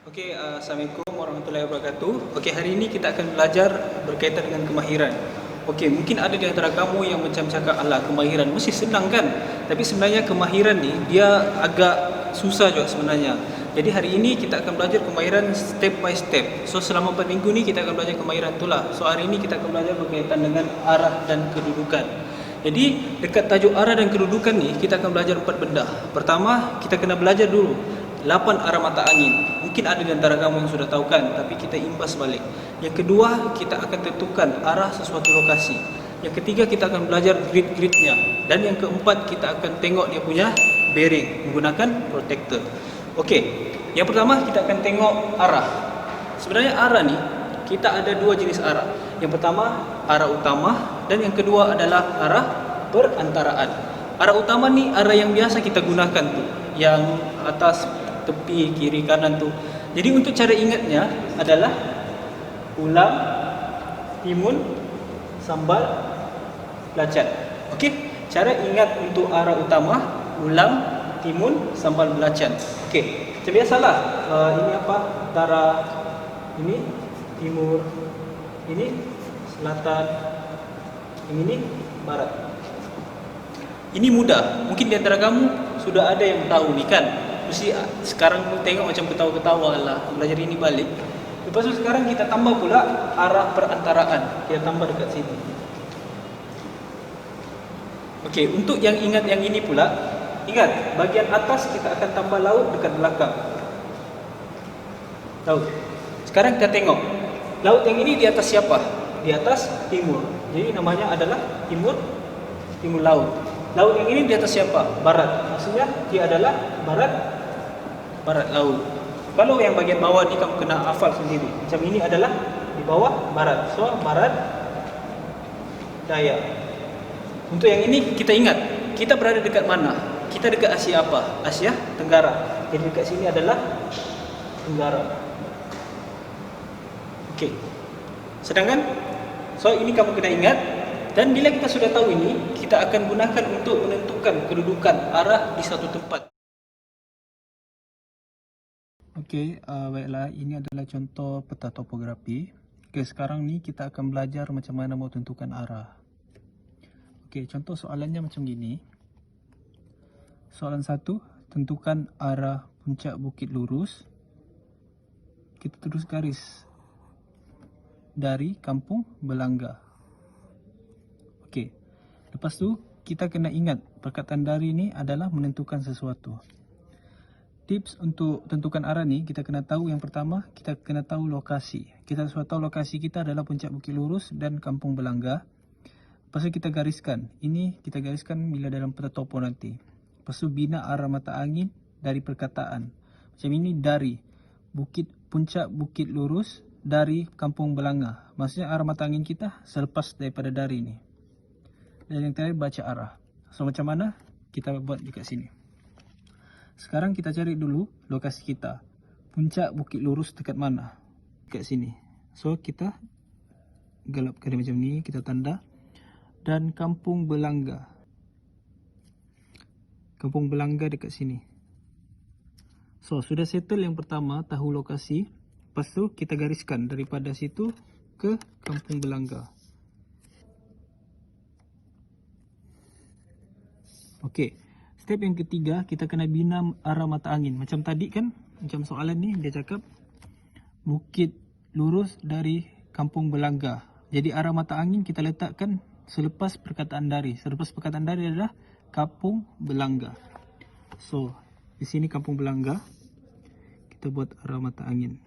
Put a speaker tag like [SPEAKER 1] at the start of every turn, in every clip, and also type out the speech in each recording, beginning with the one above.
[SPEAKER 1] Assalamualaikum warahmatullahi wabarakatuh. Hari ini kita akan belajar berkaitan dengan kemahiran. Mungkin ada di antara kamu yang macam cakap, alah kemahiran mesti senang kan? Tapi sebenarnya kemahiran ni dia agak susah juga sebenarnya. Jadi hari ini kita akan belajar kemahiran step by step. So selama 4 minggu ni kita akan belajar kemahiran itulah. So hari ini kita akan belajar berkaitan dengan arah dan kedudukan. Jadi dekat tajuk arah dan kedudukan ni kita akan belajar 4 benda. Pertama, kita kena belajar dulu 8 arah mata angin. Mungkin ada di antara kamu yang sudah tahu kan, tapi kita imbas balik. Yang kedua, kita akan tentukan arah sesuatu lokasi. Yang ketiga, kita akan belajar grid-gridnya. Dan yang keempat, kita akan tengok dia punya bearing menggunakan protector. Yang pertama kita akan tengok arah. Sebenarnya arah ni kita ada dua jenis arah. Yang pertama arah utama dan yang kedua adalah arah perantaraan. Arah utama ni arah yang biasa kita gunakan tu, yang atas, tepi, kiri, kanan tu. Jadi untuk cara ingatnya adalah ulam, timun, sambal, belacan. Cara ingat untuk arah utama ulam, timun, sambal, belacan. Macam biasalah. Ini apa? Utara, ini timur, ini selatan, ini barat. Ini mudah. Mungkin di antara kamu sudah ada yang tahu ni kan. Mesti sekarang tengok macam ketawa-ketawa lah belajar ini balik. Lepas tu sekarang kita tambah pula arah perantaraan. Kita tambah dekat sini. Untuk yang ingat yang ini pula, ingat bahagian atas kita akan tambah laut dekat belakang. Laut. Sekarang kita tengok laut yang ini di atas siapa? Di atas timur. Jadi namanya adalah timur laut. Laut yang ini di atas siapa? Barat. Maksudnya dia adalah barat laut. Kalau yang bagian bawah ni kamu kena hafal sendiri. Macam ini adalah di bawah barat. So barat daya. Untuk yang ini kita ingat, kita berada dekat mana? Kita dekat Asia apa? Asia Tenggara. Jadi dekat sini adalah Tenggara. Sedangkan ini kamu kena ingat. Dan bila kita sudah tahu ini, kita akan gunakan untuk menentukan kedudukan arah di satu tempat. Baiklah, ini adalah contoh peta topografi. Sekarang ni kita akan belajar macam mana mau tentukan arah. Contoh soalannya macam gini. Soalan 1, tentukan arah puncak bukit lurus. Kita terus garis dari Kampung Belangga. Lepas tu kita kena ingat perkataan dari ni adalah menentukan sesuatu. Tips untuk tentukan arah ni, kita kena tahu yang pertama, kita kena tahu lokasi. Kita sudah tahu lokasi kita adalah puncak bukit lurus dan Kampung Belangga. Lepas tu kita gariskan. Ini kita gariskan bila dalam peta topo nanti. Lepas tu bina arah mata angin dari perkataan. Macam ini dari puncak bukit lurus dari Kampung Belangga. Maksudnya arah mata angin kita selepas daripada dari ni. Dan yang terakhir baca arah. So macam mana? Kita buat dekat sini. Sekarang kita cari dulu lokasi kita. Puncak bukit lurus dekat mana? Dekat sini. So kita gelapkan dia macam ni, kita tanda. Dan Kampung Belangga. Kampung Belangga dekat sini. So sudah settle yang pertama, tahu lokasi. Lepas tu kita gariskan daripada situ ke Kampung Belangga. Step yang ketiga, kita kena bina arah mata angin. Macam tadi kan, macam soalan ni dia cakap bukit lurus dari Kampung Belangga. Jadi arah mata angin kita letakkan selepas perkataan dari. Selepas perkataan dari adalah Kampung Belangga. So di sini Kampung Belangga. Kita buat arah mata angin.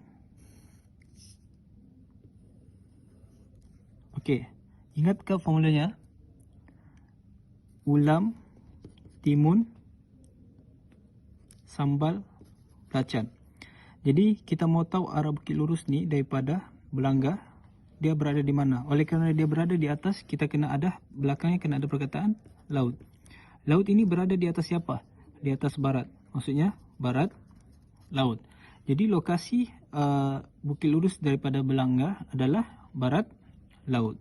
[SPEAKER 1] Ingat ke formulanya? Ulam, timun, sambal, belacan. Jadi kita mau tahu arah bukit lurus ni daripada Belangga, dia berada di mana. Oleh kerana dia berada di atas, kita kena ada, belakangnya kena ada perkataan laut. Laut ini berada di atas siapa? Di atas barat. Maksudnya barat laut. Jadi lokasi bukit lurus daripada Belangga adalah barat laut.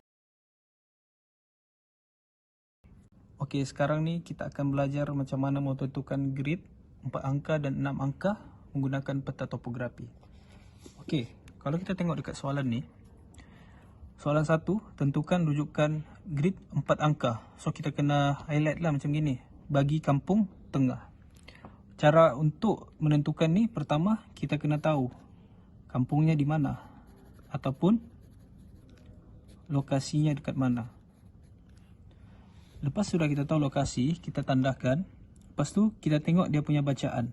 [SPEAKER 1] Sekarang ni kita akan belajar macam mana mau tentukan grid 4 angka dan 6 angka menggunakan peta topografi. Okey, kalau kita tengok dekat soalan ni, soalan 1, tentukan rujukan grid 4 angka. So kita kena highlight lah macam gini, bagi kampung tengah. Cara untuk menentukan ni, pertama kita kena tahu kampungnya di mana ataupun lokasinya dekat mana. Lepas sudah kita tahu lokasi, kita tandakan. Lepas tu kita tengok dia punya bacaan.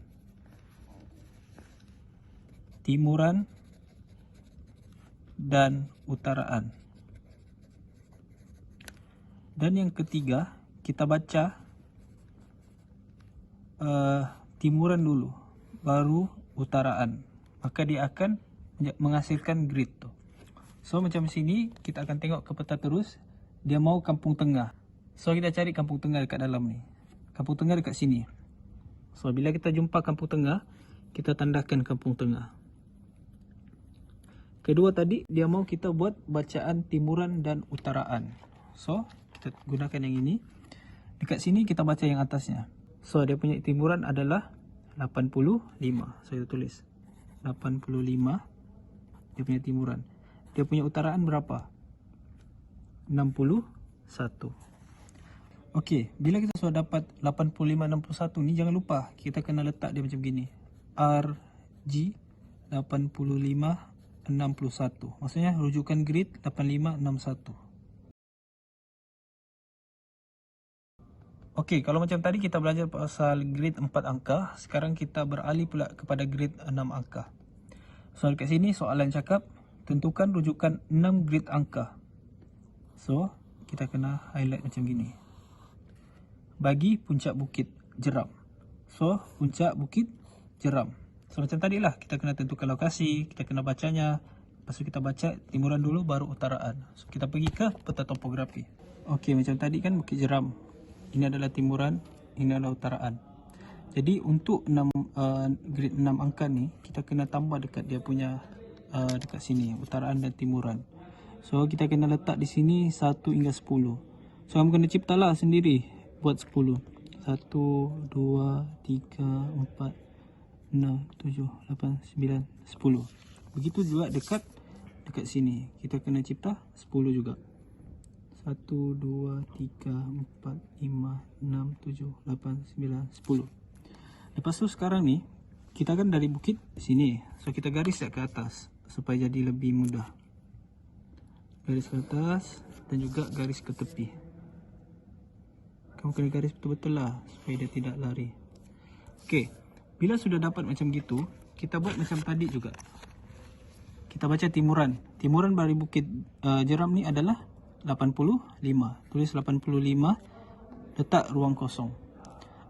[SPEAKER 1] Timuran dan utaraan. Dan yang ketiga, kita baca timuran dulu, baru utaraan. Maka dia akan menghasilkan grid tu. So macam sini, kita akan tengok ke peta terus. Dia mau kampung tengah. So kita cari kampung tengah dekat dalam ni. Kampung tengah dekat sini. So bila kita jumpa kampung tengah, kita tandakan kampung tengah. Kedua tadi, dia mau kita buat bacaan timuran dan utaraan. So kita gunakan yang ini. Dekat sini kita baca yang atasnya. So dia punya timuran adalah 85. So kita tulis 85. Dia punya timuran. Dia punya utaraan berapa? 61. Okey, bila kita sudah dapat 85-61 ni, jangan lupa kita kena letak dia macam gini. RG 85-61. Maksudnya rujukan grid 8561. Okey, kalau macam tadi kita belajar pasal grid 4 angka, sekarang kita beralih pula kepada grid 6 angka. So dekat sini soalan cakap tentukan rujukan 6 grid angka. So kita kena highlight macam gini. Bagi puncak bukit Jeram. So puncak bukit Jeram. So macam tadi lah, kita kena tentukan lokasi, kita kena bacanya. Lepas tu kita baca timuran dulu baru utaraan. So kita pergi ke peta topografi. Okey, macam tadi kan bukit Jeram. Ini adalah timuran, ini adalah utaraan. Jadi untuk grid 6 angka ni, kita kena tambah dekat dia punya dekat sini, utaraan dan timuran. So kita kena letak di sini 1 hingga 10. So kamu kena ciptalah sendiri buat 10. 1, 2, 3, 4, 6, 7, 8, 9, 10. Begitu juga dekat sini. Kita kena cipta 10 juga. 1, 2, 3, 4, 5, 6, 7, 8, 9, 10. Lepas tu sekarang ni, kita kan dari bukit sini. So kita garis ke atas supaya jadi lebih mudah. Garis ke atas dan juga garis ke tepi. Kamu kena garis betul-betul lah supaya dia tidak lari. Okey, bila sudah dapat macam gitu, kita buat macam tadi juga. Kita baca timuran. Timuran dari bukit Jeram ni adalah 85. Tulis 85, letak ruang kosong.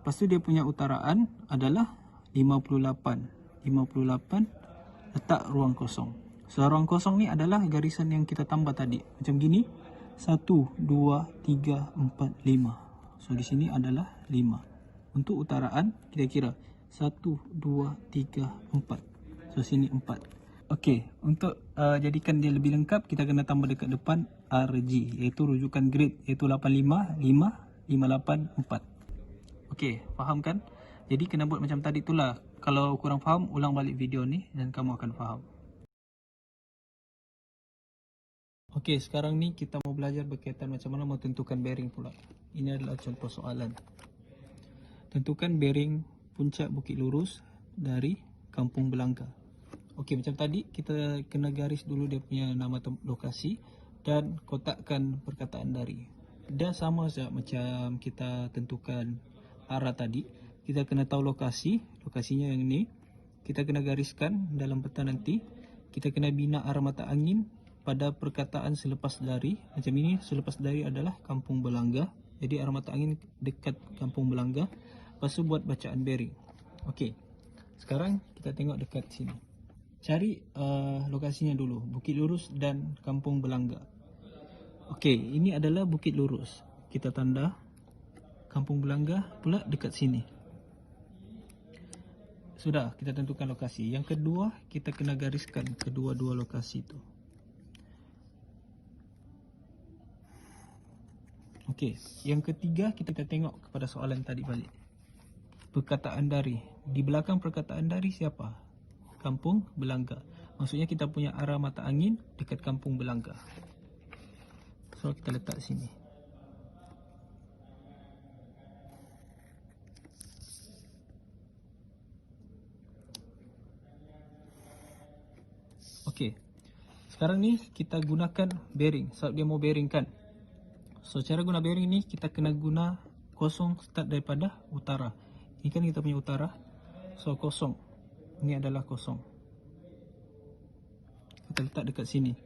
[SPEAKER 1] Lepas tu dia punya utaraan adalah 58. 58, letak ruang kosong. So ruang kosong ni adalah garisan yang kita tambah tadi. Macam gini. 1, 2, 3, 4, 5. So di sini adalah 5. Untuk utaraan kita kira 1, 2, 3, 4. So sini 4. Okey, untuk jadikan dia lebih lengkap, kita kena tambah dekat depan RG, iaitu rujukan grid, iaitu 85, 5, 58, 4. Okey, faham kan? Jadi kena buat macam tadi itulah. Kalau kurang faham, ulang balik video ni dan kamu akan faham. Okey, sekarang ni kita mau belajar berkaitan macam mana mau tentukan bearing pula. Ini adalah contoh soalan. Tentukan bearing puncak bukit lurus dari Kampung Belangga. Okey, macam tadi kita kena garis dulu dia punya nama lokasi dan kotakkan perkataan dari. Dah sama saja macam kita tentukan arah tadi. Kita kena tahu lokasi, lokasinya yang ini. Kita kena gariskan dalam peta nanti. Kita kena bina arah mata angin pada perkataan selepas dari. Macam ini, selepas dari adalah Kampung Belangga. Jadi arah mata angin dekat Kampung Belangga. Lepas tu buat bacaan bearing. Okey, sekarang kita tengok dekat sini. Cari lokasinya dulu, Bukit Lurus dan Kampung Belangga. Okey, ini adalah Bukit Lurus. Kita tanda. Kampung Belangga pula dekat sini. Sudah, kita tentukan lokasi. Yang kedua, kita kena gariskan kedua-dua lokasi itu. Okey, yang ketiga kita tengok kepada soalan tadi balik. Perkataan dari. Di belakang perkataan dari siapa? Kampung Belangga. Maksudnya kita punya arah mata angin dekat Kampung Belangga. So kita letak sini. Okey. Sekarang ni kita gunakan bearing. Sebab dia mau bearing kan. So cara guna bearing ni kita kena guna kosong start daripada utara. Ini kan kita punya utara. So kosong. Ini adalah kosong. Kita letak dekat sini.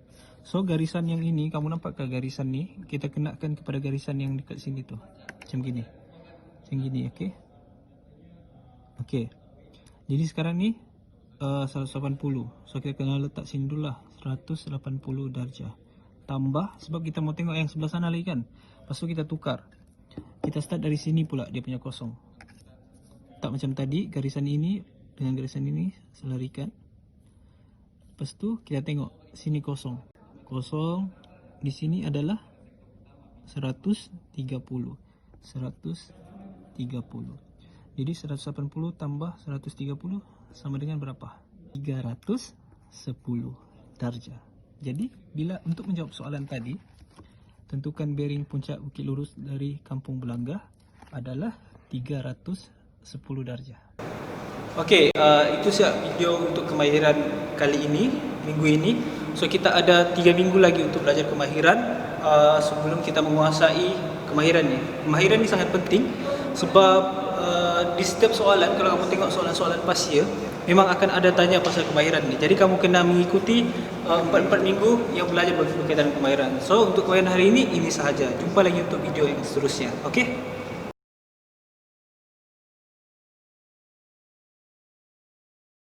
[SPEAKER 1] So garisan yang ini, kamu nampak ke garisan ni? Kita kenakan kepada garisan yang dekat sini tu. Macam gini. Macam gini, okey. Okey. Jadi sekarang ni 180. So kita kena letak sini dulu lah. 180 darjah. Tambah, sebab kita mau tengok yang sebelah sana lagi kan. Lepas tu kita tukar. Kita start dari sini pula dia punya kosong. Tak macam tadi, garisan ini dengan garisan ini selarikan. Lepas tu kita tengok sini kosong. Kosong di sini adalah 130. 130. Jadi 180 tambah 130 sama dengan berapa? 310 darjah. Jadi bila untuk menjawab soalan tadi, tentukan bearing puncak bukit lurus dari Kampung Belangga adalah 310 darjah. Okey, itu siap video untuk kemahiran kali ini, minggu ini. So kita ada 3 minggu lagi untuk belajar kemahiran sebelum kita menguasai kemahiran ni. Kemahiran ni sangat penting sebab di setiap soalan, kalau kamu tengok soalan-soalan pasir, memang akan ada tanya pasal kemahiran ni. Jadi kamu kena mengikuti 4 minggu yang belajar berkaitan dengan kemahiran. So untuk kemahiran hari ini sahaja. Jumpa lagi untuk video yang seterusnya. Okey?